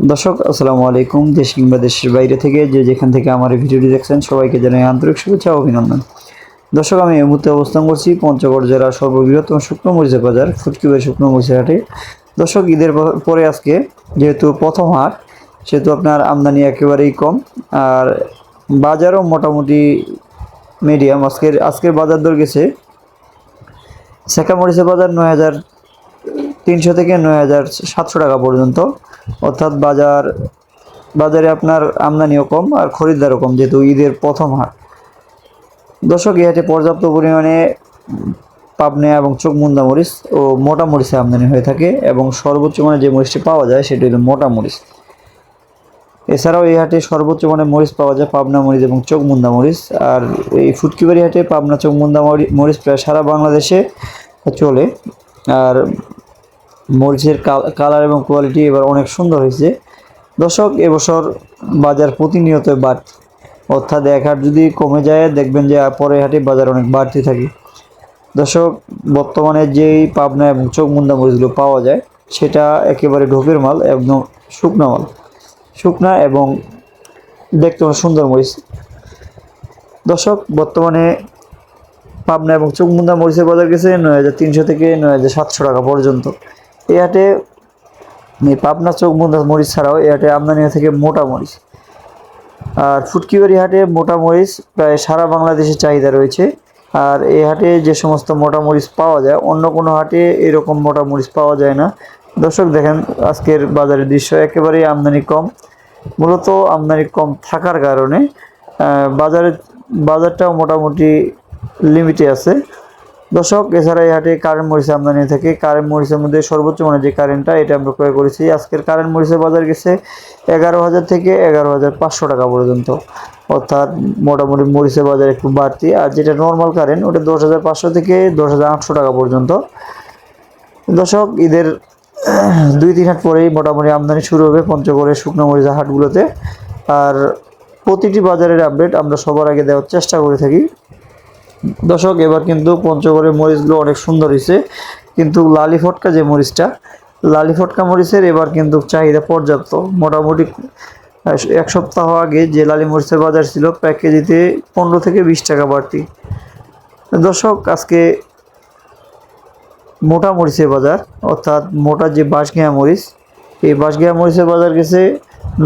দর্শক আসসালামু আলাইকুম। দেশ কিংবা দেশের বাইরে থেকে যে যেখান থেকে আমার এই ভিডিওটি দেখছেন সবাইকে জানাই আন্তরিক শুভেচ্ছা ও অভিনন্দন। দর্শক, আমি এই মুহূর্তে অবস্থান করছি পঞ্চগড় জেলার সর্ববৃহত্তম শুকনো মরিচের বাজার ফুটকিবাড়ি শুকনো মরিচের হাটে। দর্শক, ঈদের পরে আজকে যেহেতু প্রথম হাট, সেহেতু আপনার আমদানি একেবারেই কম, আর বাজারও মোটামুটি মিডিয়াম। আজকের বাজার দর গেছে শেখা মরিচের বাজার 9,300 থেকে 9,700 টাকা পর্যন্ত। অর্থাৎ বাজারে আপনার আমদানিও কম আর খরিদ্দারও কম, যেহেতু ঈদের প্রথম হাট। দর্শক, এই হাটে পর্যাপ্ত পরিমাণে পাবনা এবং চোখমুন্দা মরিচ ও মোটা মরিচে আমদানি হয়ে থাকে, এবং সর্বোচ্চ মানে যে মরিচটি পাওয়া যায় সেটি হলো মোটা মরিচ। এছাড়াও এই হাটে সর্বোচ্চ মানে মরিচ পাওয়া যায় পাবনা মরিচ এবং চোখমুন্দা মরিচ। আর এই ফুটকিবাড়ি হাটে পাবনা চোখমুন্দা মরিচ প্রায় সারা বাংলাদেশে চলে। আর মরিচের কালার এবং কোয়ালিটি এবার অনেক সুন্দর হয়েছে। দর্শক, এবছর বাজার প্রতিনিয়ত বাড়তি, অর্থাৎ এক হাট যদি কমে যায় দেখবেন যে পরের হাটে বাজার অনেক বাড়তি থাকে। দর্শক, বর্তমানে যেই পাবনা এবং চোখমুন্দা মরিচগুলো পাওয়া যায় সেটা একেবারে ঢোপের মাল, একদম শুকনা এবং দেখতে অনেক সুন্দর মরিচ। দর্শক, বর্তমানে পাবনা এবং চোখমুন্দা মরিচের বাজার গেছে 9,300 থেকে 9,700 টাকা পর্যন্ত। এই হাটে পাবনা চোখমুন্দা মরিচ ছাড়াও এই হাটে আমদানি থেকে মোটা মরিচ। আর ফুটকিবাড়ি হাটে মোটা মরিচ প্রায় সারা বাংলাদেশে চাহিদা রয়েছে। আর এই হাটে যে সমস্ত মোটা মরিচ পাওয়া যায় অন্য কোনো হাটে এরকম মোটা মরিচ পাওয়া যায় না। দর্শক, দেখেন আজকের বাজারের দৃশ্য, একেবারেই আমদানি কম। মূলত আমদানি কম থাকার কারণে বাজারটাও মোটামুটি লিমিটে আছে। দর্শক, এছাড়া এই হাটে কারেন্ট মরিচ আমদানি থেকে কারেন্ট মরিচের মধ্যে সর্বোচ্চ মানে যে কারেন্টটা, এটা আমরা ক্রয় করেছি। আজকের কারেন্ট মরিচের বাজার গেছে 11,000 থেকে 11,500 টাকা পর্যন্ত। অর্থাৎ মোটামুটি মরিচের বাজার একটু বাড়তি। আর যেটা নর্মাল কারেন্ট ওটা 10,500 থেকে 10,800 টাকা পর্যন্ত। দর্শক, ঈদের 2-3 হাট পরেই মোটামুটি আমদানি শুরু হবে পঞ্চগড়ের শুকনো মরিচের হাটগুলোতে। আর প্রতিটি বাজারের আপডেট আমরা সবার আগে দেওয়ার চেষ্টা করে থাকি। দর্শক, এবার কিন্তু পঞ্চগড়ের মরিচগুলো অনেক সুন্দর হয়েছে, কিন্তু লালি ফটকা মরিচের এবার কিন্তু চাহিদা পর্যাপ্ত। মোটামুটি 1 সপ্তাহ আগে যে লালি মরিচের বাজার ছিল প্রায় কেজিতে 15 থেকে 20 টাকা বাড়তি। দর্শক, আজকে মোটা মরিচের বাজার, অর্থাৎ মোটা যে বাঁশগিয়া মরিচ, এই বাঁশগিয়া মরিচের বাজার গেছে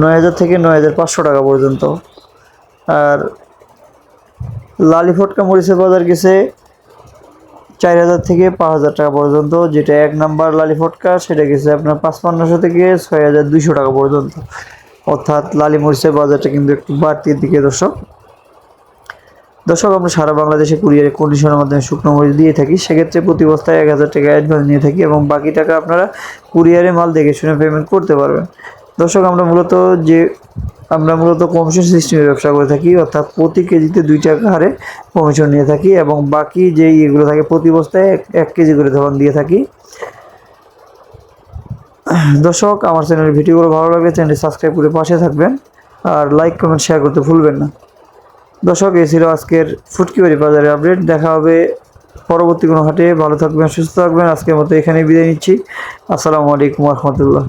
9,000 থেকে 9,500 টাকা পর্যন্ত। আর লালি ফটকা মরিচের বাজার গেছে 4,000 থেকে 5,000 টাকা পর্যন্ত। যেটা 1 নাম্বার লালি ফটকা সেটা গেছে আপনার 5,500 থেকে 6,200 টাকা পর্যন্ত। অর্থাৎ লালি মরিচের বাজারটা কিন্তু একটু বাড়তির দিকে। দর্শক, আমরা সারা বাংলাদেশে কুরিয়ারে কন্ডিশনের মাধ্যমে শুকনো মরিচ দিয়ে থাকি। সেক্ষেত্রে প্রতি বস্তায় 1,000 টাকা অ্যাডভান্স নিয়ে থাকি, এবং বাকি টাকা আপনারা কুরিয়ারে মাল দেখে শুনে পেমেন্ট করতে পারবেন। দর্শক, আমরা মূলত কমিশন সিস্টেমে ব্যবসা করে থাকি, অর্থাৎ প্রতি কেজিতে 2 টাকা হারে কমিশন নিয়ে থাকি, এবং বাকি যে এগুলো থাকে প্রতি বস্তায় 1 কেজি করে ধরন দিয়ে থাকি। দর্শক, আমার চ্যানেলের ভিডিওগুলো ভালো লাগলে চ্যানেলটি সাবস্ক্রাইব করে পাশে থাকবেন, আর লাইক কমেন্ট শেয়ার করতে ভুলবেন না। দর্শক, এই ছিল আজকের ফুটকিবাড়ি বাজারের আপডেট। দেখা হবে পরবর্তী কোনো হাটে। ভালো থাকবেন, সুস্থ থাকবেন। আজকের মতো এখানেই বিদায় নিচ্ছি। আসসালামু আলাইকুম ওয়া রাহমাতুল্লাহ।